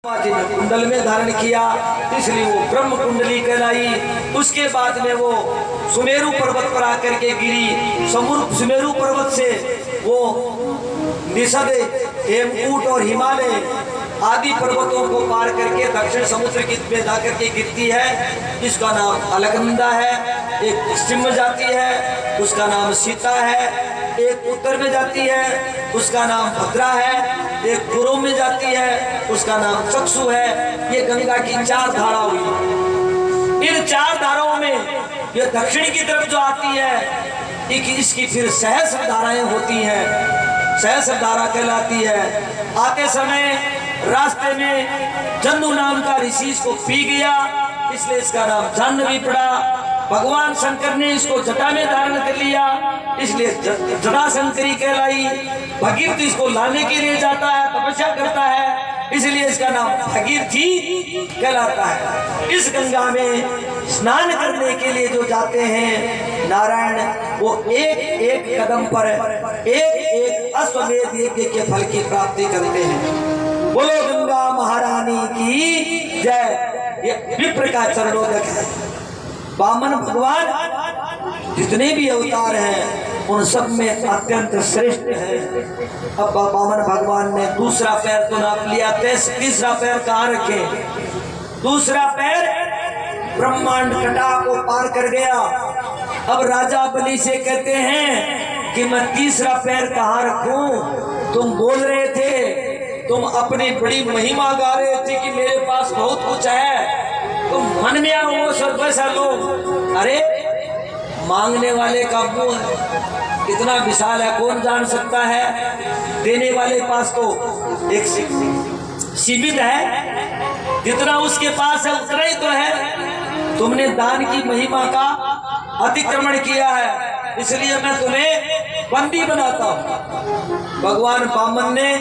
कुंडल में धारण किया, इसलिए वो ब्रह्म कुंडली कहलाई। उसके बाद में वो सुमेरु पर्वत पर आकर के गिरी। सुमेरु पर्वत से वो निषद, हेमकूट और हिमालय आदि पर्वतों को पार करके दक्षिण समुद्र में जाकर के गिरती है। इसका नाम अलकनंदा है। एक पश्चिम में जाती है, उसका नाम सीता है। एक उत्तर में जाती है, उसका नाम भद्रा है। एक पूर्व में जाती है, उसका नाम चक्षु है। ये गंगा की चार धारा हुई। इन चार धाराओं में ये दक्षिण की तरफ जो आती है, इसकी फिर सहस्र धाराएं होती हैं। सहस्र धारा कहलाती है। आते समय रास्ते में जन्नू नाम का ऋषि इसको पी गया, इसलिए इसका नाम जाह्नवी पड़ा। भगवान शंकर ने इसको जटा में धारण कर लिया, इसलिए जटा शंकरी कहलाई। भगीरथ इसको लाने के लिए जाता है, तपस्या करता है, इसलिए इसका नाम भगीरथी कहलाता है। इस गंगा में स्नान करने के लिए जो जाते हैं नारायण, वो एक एक कदम पर एक एक अश्वमेध यज्ञ के फल की प्राप्ति करते हैं। बोलो गंगा महारानी की जय। ये विप्र का चरणोदक है। वामन भगवान जितने भी अवतार हैं उन सब में अत्यंत श्रेष्ठ है। अब वामन भगवान ने दूसरा पैर तो नाप लिया, तीसरा पैर कहाँ रखे? दूसरा पैर ब्रह्मांड कटा को पार कर गया। अब राजा बलि से कहते हैं कि मैं तीसरा पैर कहाँ रखूं? तुम बोल रहे थे, तुम अपनी बड़ी महिमा गा रहे थे कि मेरे पास बहुत कुछ है, तुम मन में आओ वो सब पैसा लो। अरे मांगने वाले का मुंह कितना विशाल है, कौन जान सकता है। देने वाले पास तो एक सीमित है, जितना उसके पास है उतना ही तो है। तुमने दान की महिमा का अतिक्रमण किया है, इसलिए मैं तुम्हें बंदी बनाता हूं। भगवान वामन ने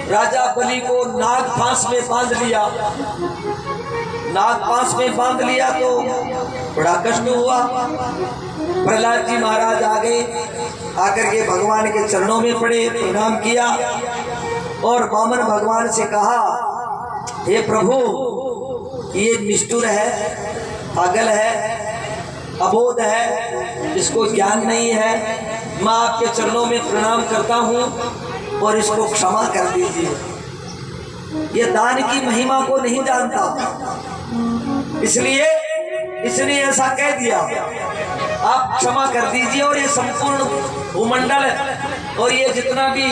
राजा बलि को नाग फांस में बांध लिया। नाग फांस में बांध लिया तो बड़ा कष्ट हुआ। प्रहलाद जी महाराज आ गए, आकर के भगवान के चरणों में पड़े, प्रणाम किया और वामन भगवान से कहा, हे प्रभु, ये निष्ठुर है, पागल है, अबोध है, इसको ज्ञान नहीं है। मैं आपके चरणों में प्रणाम करता हूँ और इसको क्षमा कर दीजिए। ये दान की महिमा को नहीं जानता, इसलिए इसने ऐसा कह दिया। आप क्षमा कर दीजिए और ये संपूर्ण भूमंडल और ये जितना भी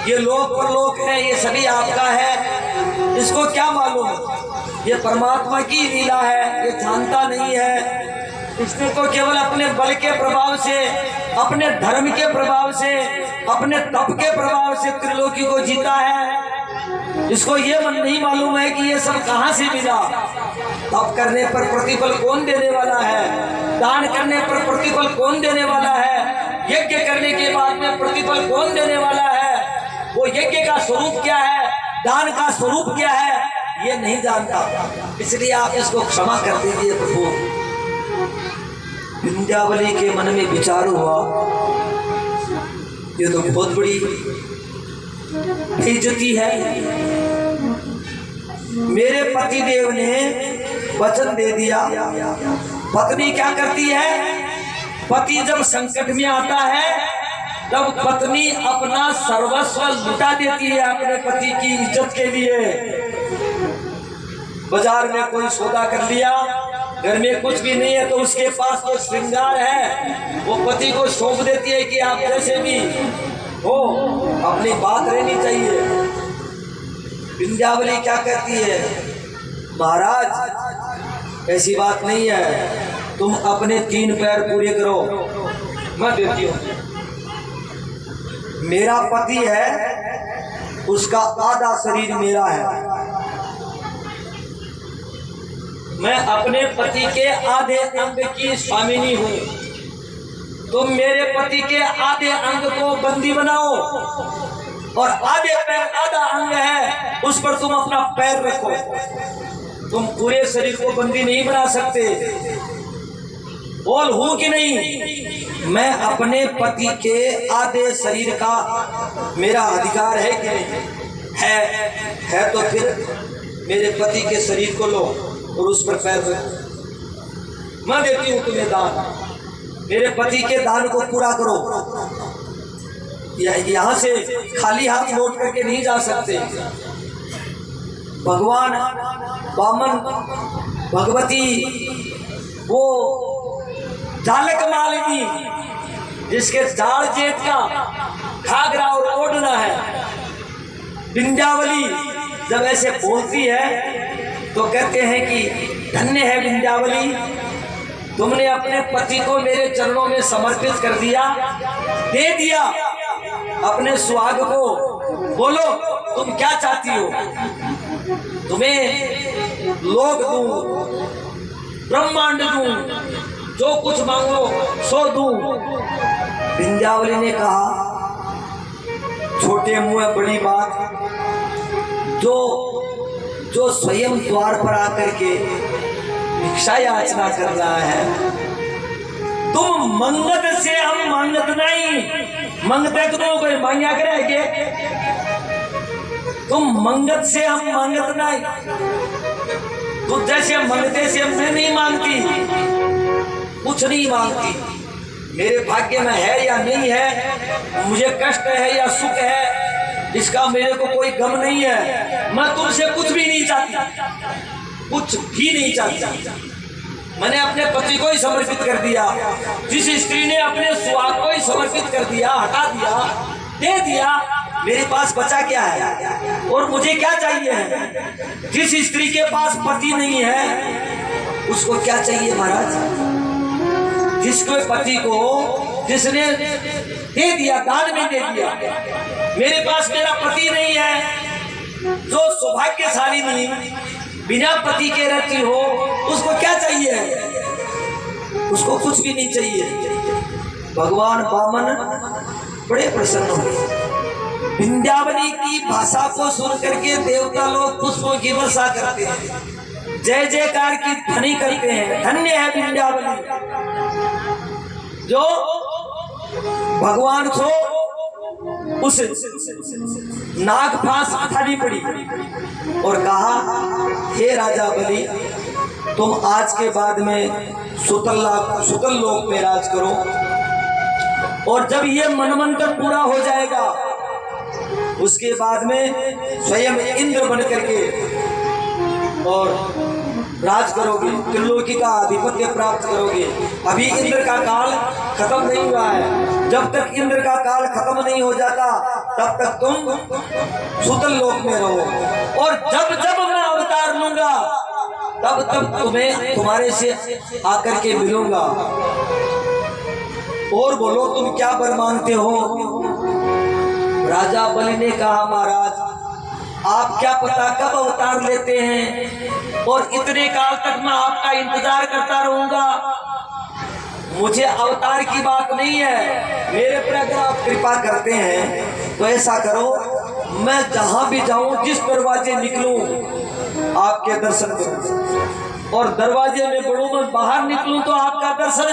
ये लोक परलोक है, ये सभी आपका है। इसको क्या मालूम? ये परमात्मा की लीला है, ये जानता नहीं है। इसने तो केवल अपने बल के प्रभाव से, अपने धर्म के प्रभाव से, अपने तप के प्रभाव से त्रिलोकी को जीता है। इसको ये मन नहीं मालूम है कि ये सब कहाँ से मिला। तप करने पर प्रतिफल कौन देने वाला है? दान करने पर प्रतिफल कौन देने वाला है? यज्ञ करने के बाद में प्रतिफल कौन देने वाला है? वो यज्ञ का स्वरूप क्या है, दान का स्वरूप क्या है, ये नहीं जानता। इसलिए आप इसको क्षमा कर दीजिए प्रभु। विंध्यावली के मन में विचार हुआ, ये तो बहुत बड़ी बेइज्जती है। मेरे पतिदेव ने वचन दे दिया। पत्नी क्या करती है? पति जब संकट में आता है तब पत्नी अपना सर्वस्व लुटा देती है अपने पति की इज्जत के लिए। बाजार में कोई सौदा कर लिया, घर में कुछ भी नहीं है तो उसके पास तो श्रृंगार है, वो पति को सौंप देती है कि आप जैसे भी हो, अपनी बात रहनी चाहिए। विंध्यावली क्या कहती है? महाराज, ऐसी बात नहीं है, तुम अपने 3 पैर पूरे करो, मैं देती हूँ। मेरा पति है, उसका आधा शरीर मेरा है। मैं अपने पति के आधे अंग की स्वामिनी हूँ। तुम मेरे पति के आधे अंग को बंदी बनाओ और आधे पैर, आधा अंग है, उस पर तुम अपना पैर रखो। तुम पूरे शरीर को बंदी नहीं बना सकते। बोल हूं कि नहीं? मैं अपने पति के आधे शरीर का मेरा अधिकार है कि नहीं? है तो फिर मेरे पति के शरीर को लो और उस पर पैर रखो, मैं देती हूँ तुम्हें दान। मेरे पति के दान को पूरा करो। यहाँ से खाली हाथ लौट करके नहीं जा सकते। भगवान वामन भगवती वो जालक मालिनी जिसके जाड़ जेठ का घाघरा और ओढ़ना है, विंध्यावली जब ऐसे बोलती है तो कहते हैं कि धन्य है विंध्यावली, तुमने अपने पति को मेरे चरणों में समर्पित कर दिया, दे दिया अपने सुहाग को। बोलो तुम क्या चाहती हो? तुम्हें लोक दूं, ब्रह्मांड दूं, जो कुछ मांगो सो दूं। विंध्यावली ने कहा छोटे मुंह बड़ी बात, जो स्वयं द्वार पर आकर के भिक्षा याचना कर रहा है, तुम मंगत से हम मांगत नहीं, मंगते तो कोई मांगा करेंगे, तुम मंगत से हम मांगत नहीं, तुम जैसे मंगते से मैं नहीं मांगती, कुछ नहीं मांगती। मेरे भाग्य में है या नहीं है, मुझे कष्ट है या सुख है, इसका मेरे को कोई गम नहीं है। मैं तुमसे कुछ भी नहीं चाहती, कुछ भी नहीं चाहती। मैंने अपने पति को ही समर्पित कर दिया। जिस स्त्री ने अपने सुहाग को ही समर्पित कर दिया, हटा दिया, दे दिया, मेरे पास बचा क्या है और मुझे क्या चाहिए है? जिस स्त्री के पास पति नहीं है उसको क्या चाहिए महाराज? जिसको पति को जिसने दे दिया, दान में दे दिया। मेरे पास मेरा पति नहीं है, जो सौभाग्यशाली नहीं बिना पति के रहती हो, उसको क्या चाहिए? उसको कुछ भी नहीं चाहिए। भगवान वामन बड़े प्रसन्न हुए। विंध्यावली की भाषा को सुन करके देवता लोग पुष्पों की वर्षा करते हैं, जय जयकार की ध्वनि करते हैं। धन्य है विंध्यावली। जो भगवान को उस नाग फांस उठानी पड़ी और कहा हे राजा बलि, तुम आज के बाद में सुतल लोक में राज करो, और जब ये मनमंत्र पूरा हो जाएगा उसके बाद में स्वयं इंद्र बन करके और राज करोगे, त्रिलोकी का आधिपत्य प्राप्त करोगे। अभी इंद्र का काल खत्म नहीं हुआ है। जब तक इंद्र का काल खत्म नहीं हो जाता तब तक तुम सुतल लोक में रहो, और जब जब मैं अवतार लूंगा तब तब तुम्हें तुम्हारे से आकर के मिलूंगा। और बोलो तुम क्या वर मांगते हो? राजा बलि ने कहा महाराज, आप क्या पता कब अवतार लेते हैं, और इतने काल तक मैं आपका इंतजार करता रहूंगा। मुझे अवतार की बात नहीं है, मेरे पर अगर आप कृपा करते हैं तो ऐसा करो, मैं जहां भी जाऊं, जिस दरवाजे निकलूं आपके दर्शन करूं, और दरवाजे में बढ़ूं, मैं बाहर निकलूं तो आपका दर्शन,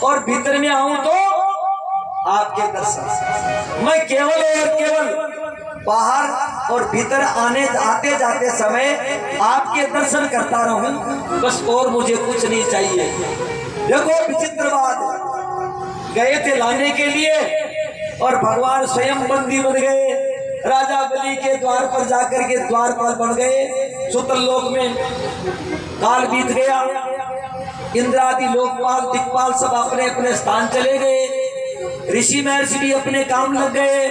और भीतर में आऊं तो आपके दर्शन। मैं केवल और केवल बाहर और भीतर आते जाते समय आपके दर्शन करता रहूं, बस, और मुझे कुछ नहीं चाहिए। देखो विचित्र बात, गए थे लाने के लिए और भगवान स्वयं बंदी बन गए। राजा बलि के द्वार पर जाकर के द्वारपाल बन गए। सुतल लोक में काल बीत गया, इंद्र आदि लोकपाल दिक्पाल सब अपने अपने स्थान चले गए। ऋषि महर्षि भी अपने काम लग गए।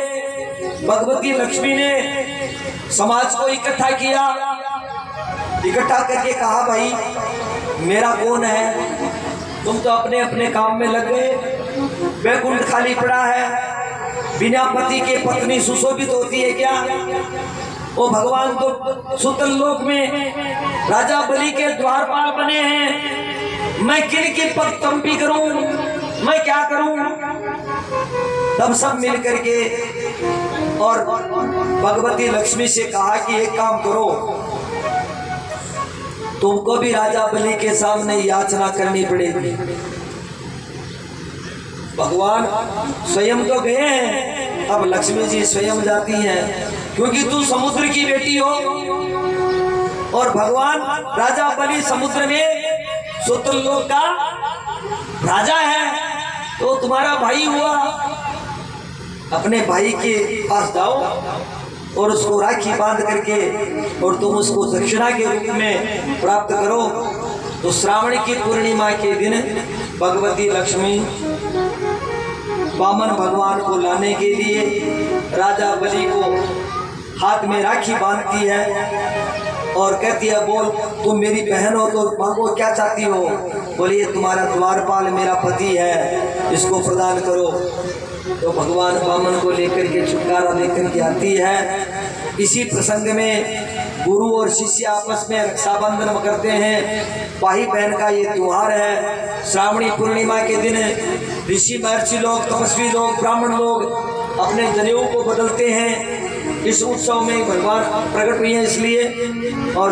भगवती लक्ष्मी ने समाज को इकट्ठा किया, इकट्ठा करके कहा भाई मेरा कौन है? तुम तो अपने अपने काम में लग गए, वैकुंठ खाली पड़ा है, बिना पति के पत्नी सुशोभित होती है क्या? वो भगवान तो सुतल लोक में राजा बलि के द्वारपाल बने हैं, मैं किन की पगतंपी करूं, मैं क्या करूं? तब सब मिल करके और भगवती लक्ष्मी से कहा कि एक काम करो, तुमको भी राजा बलि के सामने याचना करनी पड़ेगी। भगवान स्वयं तो गए हैं, अब लक्ष्मी जी स्वयं जाती हैं, क्योंकि तू समुद्र की बेटी हो, और भगवान राजा बलि समुद्र में सुतलोक का राजा है, तो तुम्हारा भाई हुआ, अपने भाई के पास जाओ और उसको राखी बांध करके और तुम उसको दक्षिणा के रूप में प्राप्त करो। तो श्रावण की पूर्णिमा के दिन भगवती लक्ष्मी वामन भगवान को लाने के लिए राजा बलि को हाथ में राखी बांधती है और कहती है, बोल तुम मेरी बहन हो तो मांगो, क्या चाहती हो? बोलिए, तुम्हारा द्वारपाल मेरा पति है, इसको प्रदान करो। तो भगवान वामन को लेकर के छुटकारा लेकर के आती है। इसी प्रसंग में गुरु और शिष्य आपस में रक्षाबंधन करते हैं। भाई बहन का ये त्योहार है। श्रावणी पूर्णिमा के दिन ऋषि महर्षि लोग, तपस्वी लोग, ब्राह्मण लोग अपने जनेऊ को बदलते हैं। इस उत्सव में भगवान प्रकट हुए हैं इसलिए, और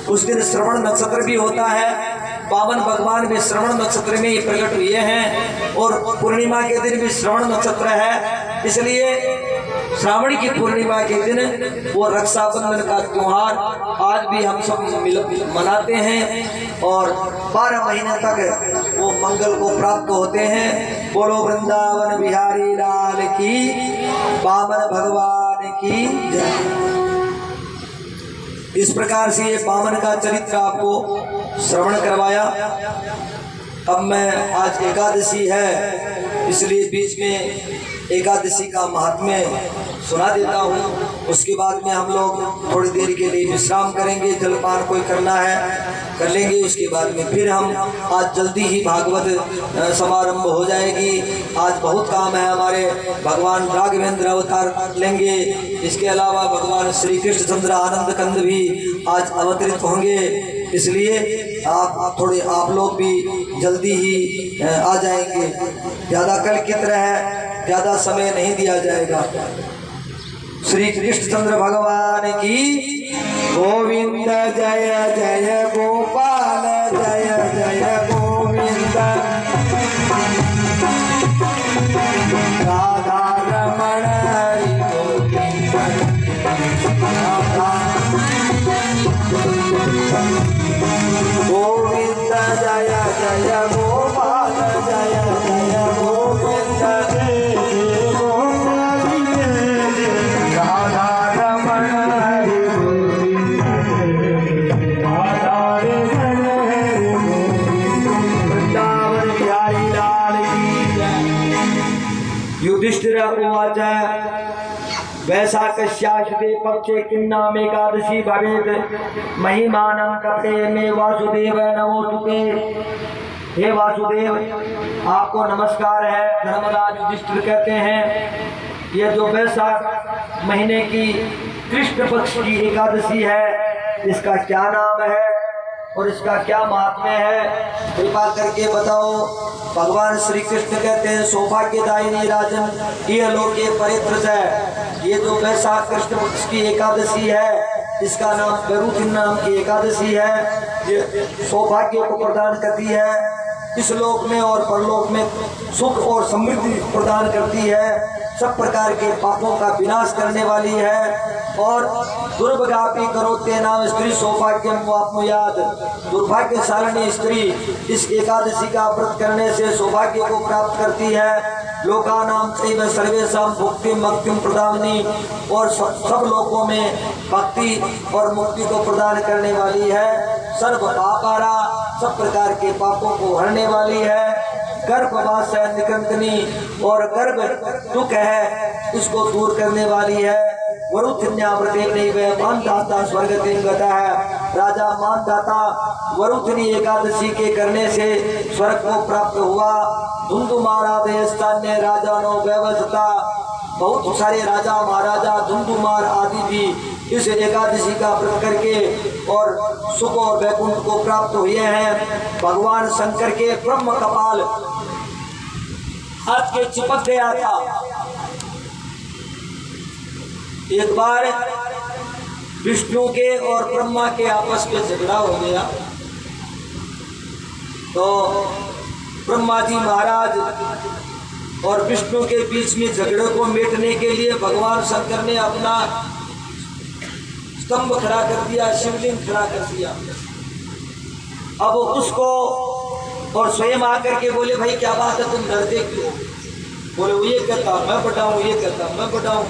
उस दिन श्रवण नक्षत्र भी होता है। पावन भगवान भी श्रवण नक्षत्र में ही प्रकट हुए हैं और पूर्णिमा के दिन भी श्रवण नक्षत्र है, इसलिए श्रावण की पूर्णिमा के दिन वो रक्षाबंधन का त्योहार आज भी हम सब मनाते हैं और 12 महीने तक वो मंगल को प्राप्त होते हैं। बोलो वृंदावन बिहारी लाल की, वामन भगवान की जय। इस प्रकार से ये वामन का चरित्र आपको श्रवण करवाया। अब मैं, आज एकादशी है इसलिए बीच में एकादशी का महात्म्य सुना देता हूँ। उसके बाद में हम लोग थोड़ी देर के लिए विश्राम करेंगे, जलपान कोई करना है कर लेंगे। उसके बाद में फिर हम आज जल्दी ही भागवत समारंभ हो जाएगी। आज बहुत काम है हमारे, भगवान राघवेंद्र अवतार लेंगे। इसके अलावा भगवान श्री कृष्ण चंद्र आनंद कंद भी आज अवतरित होंगे, इसलिए आप लोग भी जल्दी ही आ जाएंगे। ज़्यादा कल की तरह ज़्यादा समय नहीं दिया जाएगा। श्री कृष्ण चंद्र भगवान की गोविंद जय जय गोपाल जय जय गोविंद राधा रमण हरि गोविंद राधा गोविंद जय जय गोपाल जय जय गोविंद राधा रमण हरि वृंदावन बिहारी लाल की जय। युधिष्ठिर उवाच वैशाखस्याशुते पक्षे किन्नाम एकादशी भवेत् महिमानं कपटे मे वासुदेव नमोस्तुते। हे वासुदेव, आपको नमस्कार है। धर्मराज युधिष्ठिर कहते हैं, ये जो वैशाख महीने की कृष्ण पक्ष की एकादशी है, इसका क्या नाम है और इसका क्या महात्म्य है, कृपा करके बताओ। भगवान श्री कृष्ण कहते हैं, सौभाग्यदायिनी राजन ये लोके परित्रज है। ये जो वैशाख कृष्ण पक्ष की एकादशी है, इसका नाम गरुड़ नाम की एकादशी है। ये सौभाग्य को प्रदान करती है, इस लोक में और परलोक में सुख और समृद्धि प्रदान करती है, सब प्रकार के पापों का विनाश करने वाली है। और दुर्भाग्यापि करोते नाम स्त्री सौभाग्यम वाप्नुयात्। दुर्भाग्यशालिनी स्त्री इस एकादशी का व्रत करने से सौभाग्य को प्राप्त करती है। लोकानाम चैव सर्वेषां भुक्तिं मुक्तिं प्रदायिनी, और सब लोगों में भक्ति और मुक्ति को प्रदान करने वाली है। सर्व पापारा, सब प्रकार के पापों को हरने वाली है। गर्भवास है निकंतनी, और गर्भ दुख है उसको दूर करने वाली है। मानदाता स्वर्गतिं गता है। राजा मानदाता वरुथिनी एकादशी के करने से स्वर्ग को प्राप्त हुआ। धुंधुमार स्थान्य राजानो व्यवस्था, बहुत सारे राजा महाराजा धुंधुमार आदि भी इस एकादशी का व्रत करके और सुख और वैकुंठ को प्राप्त हुए हैं। भगवान शंकर के ब्रह्म कपाल हाथ के चिपक गया था। एक बार विष्णु के और ब्रह्मा के आपस में झगड़ा हो गया, तो ब्रह्मा जी महाराज और विष्णु के बीच में झगड़े को मिटने के लिए भगवान शंकर ने अपना स्तंभ खड़ा कर दिया, शिवलिंग खड़ा कर दिया। अब उसको और स्वयं आकर के बोले भाई क्या बात है, तुम डरते क्यों? बोले वो ये कहता मैं बढ़ाऊँ, ये कहता मैं बढ़ाऊँ।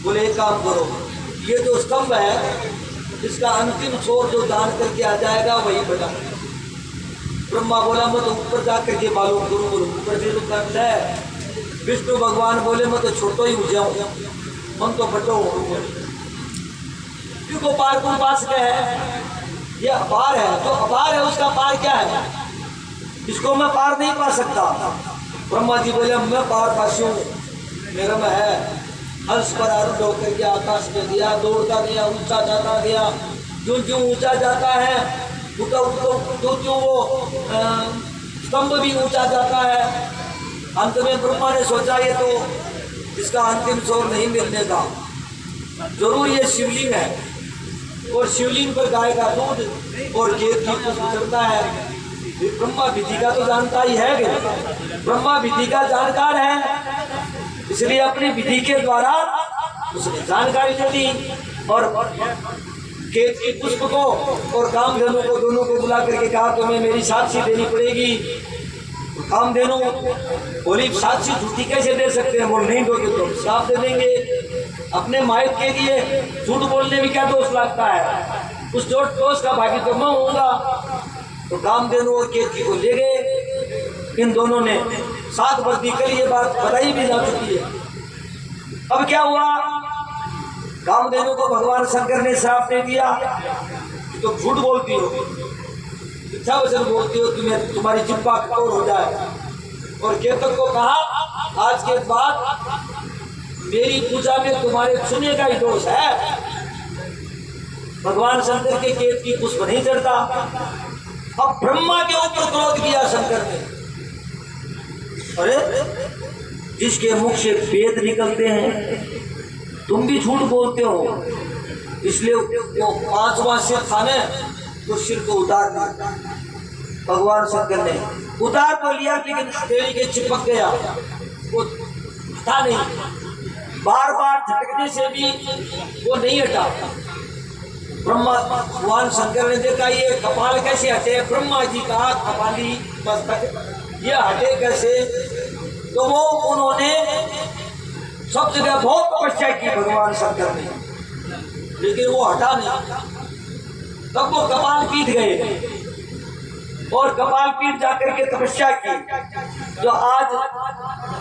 बोले एक काम करो, ये जो स्तंभ है इसका अंतिम छोर जो दान करके आ जाएगा वही बढ़ा। ब्रह्मा बोला मैं तो ऊपर जा करके मालूम करूँ, ऊपर से तो कर है। विष्णु भगवान बोले मैं तो छोटो ही हो जाऊँ, मन तो बटो हो। क्योंकि पार कौन पास का है, ये अपार है। जो अपार है उसका पार क्या है, इसको मैं पार नहीं पा सकता। ब्रह्मा जी बोले मैं पार पासी हूँ, मेरा में है। हंस पर आरूढ़ होकर के आकाश में गया, दौड़ता गया, ऊंचा जाता गया। जो जो ऊंचा जाता है जो वो स्तंभ भी ऊंचा जाता है। अंत में ब्रह्मा ने सोचा ये तो इसका अंतिम छोर नहीं मिलने का, जरूर ये शिवलिंग है और शिवलिंग पर गाय का दूध और गेंद की पुष्प चलता है। ब्रह्मा विधि का तो जानता ही है, ब्रह्मा विधि का जानकार है, इसलिए अपनी विधि के द्वारा उसने जानकारी दे दी और केत की पुष्प को और कामधेनु को दोनों को बुला करके कहा तुम्हें मेरी साक्षी देनी पड़ेगी। कामधेनु बोली साक्षी झूठी कैसे दे सकते हैं? बोल नहीं दोगे तो श्राप दे देंगे। अपने माइक के लिए झूठ बोलने में क्या दोष लगता है, उस दोष का भागी तो मैं होऊंगा। तो कामधेनु और केतकी को ले गए। इन दोनों ने 7 वर्ष कल ये बात बताई भी जा चुकी है। अब क्या हुआ, कामधेनु को भगवान शंकर ने श्राप दे दिया तो झूठ बोलती हो, मिथ्या वचन बोलती हो, तुम्हें तुम्हारी जिह्वा कठोर हो जाए। और केतक को कहा आज के बाद मेरी पूजा में तुम्हारे सुने का ही दोष है। भगवान शंकर के केत की पुष्प नहीं चढ़ता। अब ब्रह्मा के ऊपर क्रोध किया शंकर ने, अरे जिसके मुख से वेद निकलते हैं तुम भी झूठ बोलते हो, इसलिए वो 5वां सिर था ना, तो सिर को उतार दिया। भगवान शंकर ने उतार तो लिया लेकिन तेरी के चिपक गया, वो हटा नहीं। बार बार झटकने से भी वो नहीं हटा। ब्रह्मा भगवान शंकर ने देखा ये कपाल कैसे हटे, ब्रह्मा जी का कपाली मस्तक ये हटे कैसे, तो वो उन्होंने सब जगह बहुत तपस्या की भगवान शंकर ने, लेकिन वो हटा नहीं। तब वो कपाल पीट गए और कपाल पीट जाकर के तपस्या की। जो आज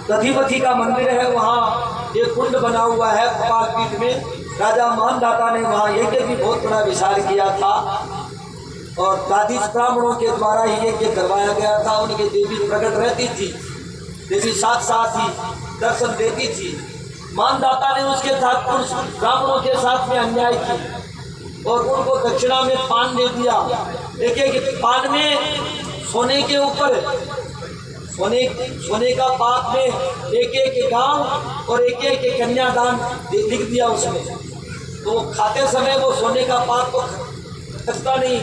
दधिपति का मंदिर है वहाँ एक कुंड बना हुआ है कपाल पीठ में। राजा मानदाता ने वहाँ यज्ञ भी बहुत बड़ा विशाल किया था और दादीश ब्राह्मणों के द्वारा ही यज्ञ करवाया गया था। उनकी देवी प्रकट रहती थी, देवी साथ साथ ही दर्शन देती थी। मानदाता ने उसके साथ ब्राह्मणों के साथ में अन्याय की और उनको दक्षिणा में पान दे दिया। देखिए कि पान में सोने के ऊपर सोने का पाक में एक एक गांव और एक एक कन्यादान लिख दिया उसमें। तो खाते समय वो सोने का पाक को खसता नहीं,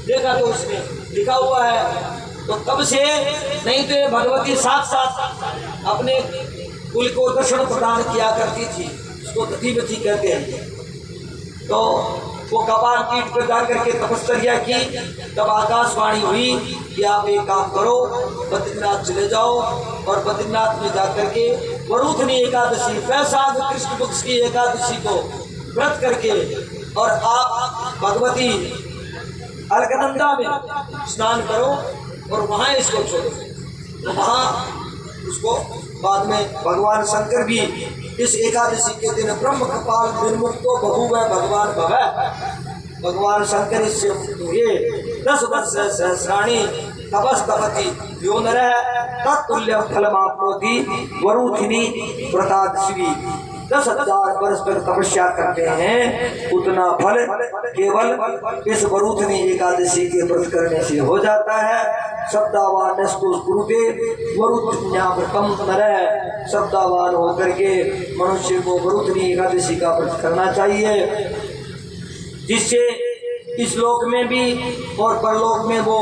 देखा तो उसमें लिखा हुआ है। तो तब से नहीं तो भगवती साथ साथ अपने कुल को दर्शन प्रदान किया करती थी, उसको दधिपति कहते हैं। तो वो कपाल पीठ पर जाकर के तपस्या की। तब आकाशवाणी हुई कि आप एक काम करो, बद्रीनाथ चले जाओ और बद्रीनाथ में जाकर के वरुथनी एकादशी वैशाख कृष्ण पक्ष की एकादशी को व्रत करके और आप भगवती अलकनंदा में स्नान करो और वहाँ इसको छोड़ो। तो वहाँ उसको बाद में भगवान शंकर भी इस एकादशी के दिन ब्रह्म कपाल विमुक्तो बभूव भगवान भव। भगवान शंकर इससे मुक्त हुए। 10 वर्ष सहस्राणी तपस्तपति यो नरः तत्तुल्यं फलमाप्नोति वरुथिनी व्रतादशिवी। 10,000 वर्ष तक तपस्या करते हैं, उतना फल केवल इस वरुथिनी एकादशी के व्रत करने से हो जाता है। शब्दावान शब्दावान होकर के मनुष्य को वरुथिनी एकादशी का व्रत करना चाहिए, जिससे इस लोक में भी और परलोक में वो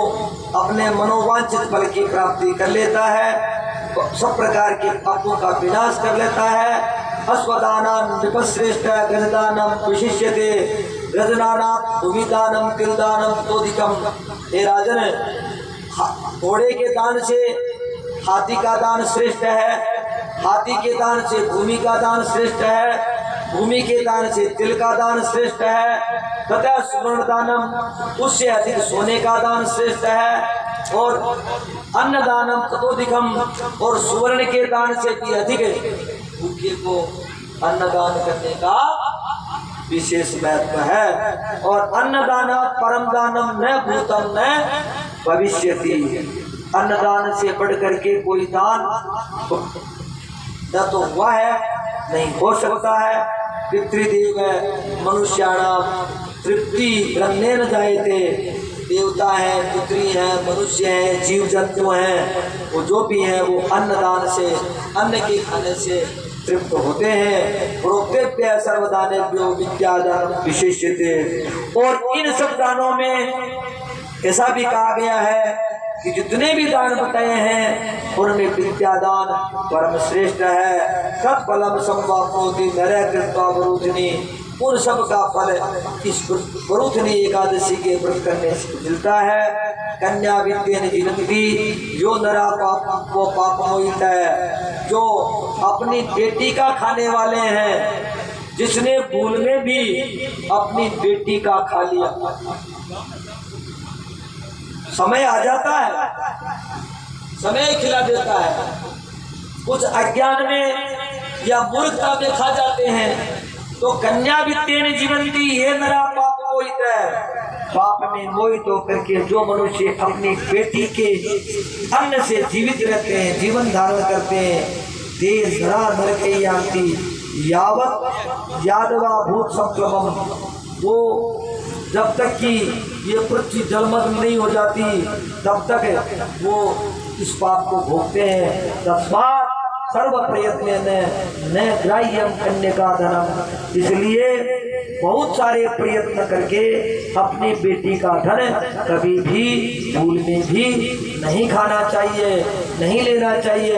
अपने मनोवांछित फल की प्राप्ति कर लेता है, सब प्रकार के पापों का विनाश कर लेता है। अश्वदानां विपश्रेष्ठ गजदानं विशिष्यते रजनानाथ भूमिदानम तिलदानम तोदिकम। हे राजन, घोड़े के दान से हाथी का दान श्रेष्ठ है, हाथी के दान से भूमि का दान श्रेष्ठ है, भूमि के दान से तिल का दान श्रेष्ठ है, तथा सुवर्ण दानम उससे अधिक सोने का दान श्रेष्ठ है, और अन्नदानम ततोधिकम, और सुवर्ण के दान से भी अधिक भूखे को अन्नदान करने का विशेष महत्व है। और अन्नदाना परम दानम न भूतम न भविष्यति। अन्नदान से बढ़ करके कोई दान न तो हुआ है, नहीं हो सकता है। पितृदेव मनुष्याणाम तृप्ति रंगने न जायते। देवता है, पितृ है, मनुष्य है, जीव जंतु हैं, वो जो भी है वो अन्नदान से, अन्न के खाने से तृप्त होते हैं। प्रोक्तेभ्य सर्वदानेभ्यो विद्यादान विशेष्यते। और इन सब दानों में ऐसा भी कहा गया है कि जितने भी दान बताए हैं उनमें विद्यादान परम श्रेष्ठ है। तत्फलम संवाप्नोति नरः कृत्वा वरूथिनी। उन सब का फल इस वरूथिनी एकादशी के व्रत करने से मिलता है। कन्या विद्येन जीवन्ति, जो नरा पाप वो पाप मोहित है, जो अपनी बेटी का खाने वाले हैं, जिसने भूल में भी अपनी बेटी का खा लिया, समय आ जाता है, समय खिला देता है, कुछ अज्ञान में या मूर्खता में खा जाते हैं, तो कन्या वित्तेन जीवन्ति, ये नरा पाप मोहित है। पाप में मोहित होकर के जो मनुष्य अपनी बेटी के अन्न से जीवित रहते हैं, जीवन धारण करते हैं, देश धरा नरके यान्ति यावत यादवा भूत संक्रमण। वो जब तक कि ये पृथ्वी जलमग्न नहीं हो जाती तब तक वो इस पाप को भोगते हैं। तस्मात् सर्व प्रयत्न न ग्राह्यम कन्या धनम। इसलिए बहुत सारे प्रयत्न करके अपनी बेटी का धन कभी भी भूल में भी नहीं खाना चाहिए, नहीं लेना चाहिए।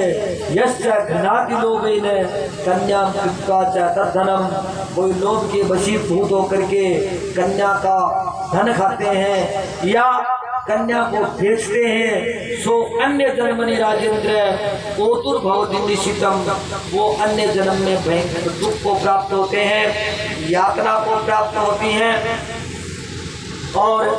यश्च घृणाति लोभेन कन्याम कृत्वा च तद्धनम। कोई लोभ के वशीभूत होकर के कन्या का धन खाते हैं या कन्या को बेचते हैं, सो अन्य जन्मनि राजेंद्र ओतुर्भवति निशितम। वो अन्य जन्म में भयंकर दुख को प्राप्त होते हैं, यातना को प्राप्त होती हैं, और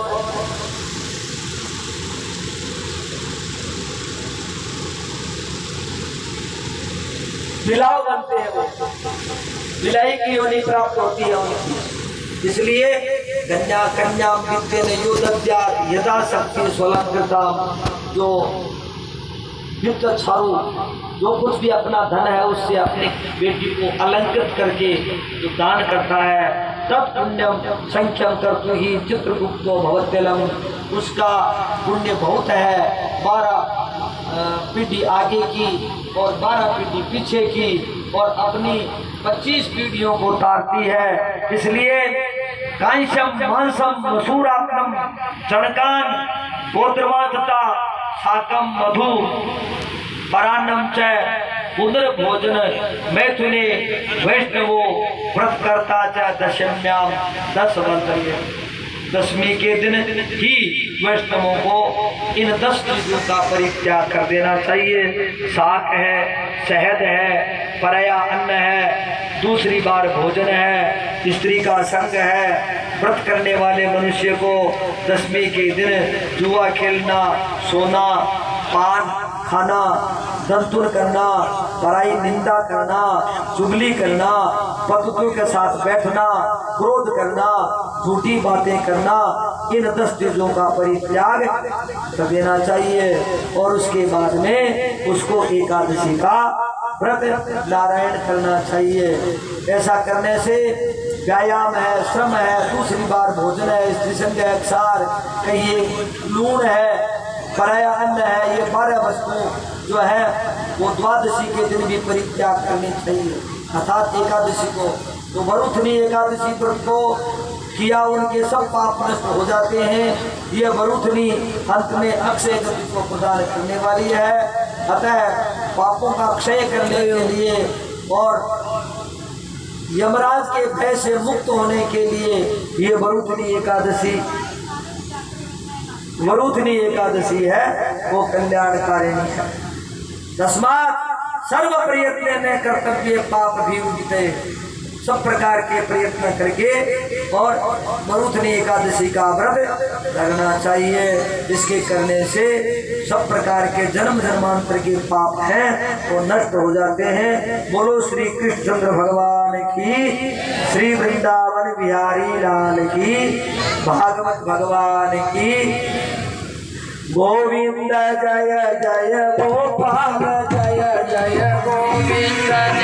बिलाव बनते हैं, वो बिलाई की योनि प्राप्त होती है उनकी। इसलिए कन्या कन्या वित्तेन योदद्यात् यथाशक्ति स्वलंकृता। जो वित्त छारू जो कुछ भी अपना धन है उससे अपनी बेटी को अलंकृत करके जो दान करता है, तब पुण्यम संख्यम कर्तु ही चित्रगुप्तो भवत्यलम। उसका पुण्य बहुत है, 12 पीढ़ी आगे की और 12 पीढ़ी पीछे की, और अपनी 25 पीढ़ियों को तारती है। इसलिए कांशम मांसम मसूरात्म चणकान गोत्रवाचता साकम मधु परान्नम च उदर भोजन मैथुने वैष्णवो व्रत करता च दशम्याम 10 वर्ष। दशमी के दिन ही वैष्णवों को इन 10 चीजों का परित्याग कर देना चाहिए। शाक है, शहद है, पराया अन्न है, दूसरी बार भोजन है, स्त्री का संग है। व्रत करने वाले मनुष्य को दशमी के दिन जुआ खेलना, सोना, पान खाना, दंतुर करना, पराई निंदा करना, चुगली करना, पतियों के साथ बैठना, क्रोध करना, झूठी बातें करना, इन 10 चीजों का परित्याग कर देना चाहिए। और उसके बाद में उसको एकादशी का व्रत नारायण करना चाहिए। ऐसा करने से व्यायाम है, श्रम है, दूसरी बार भोजन है, स्त्री संग है, क्षार कहिए, लूण है, पराया अन्न है, ये 12 वस्तु जो है वो द्वादशी के दिन भी परित्याग करनी चाहिए, अर्थात एकादशी को। तो वरुथनी एकादशी व्रत को किया उनके सब पाप नष्ट हो जाते हैं। ये वरुथनी अंत में अक्षय गति को प्रदान करने वाली है। अतः पापों का क्षय करने के लिए और यमराज के भय से मुक्त होने के लिए ये वरुथनी एकादशी है, वो कल्याणकारिणी है। तस्मात् सर्व प्रयत्न में कर्तव्य पाप भी उगते, सब प्रकार के प्रयत्न करके और वरुथनी एकादशी का व्रत करना चाहिए। इसके करने से सब प्रकार के जन्म जन्मांतर के पाप हैं वो नष्ट हो जाते हैं। बोलो श्री कृष्णचंद्र भगवान की, श्री वृंदावन बिहारी लाल की, भागवत भगवान की। गोविंद जय जय गोपाल जय जय गोविंद।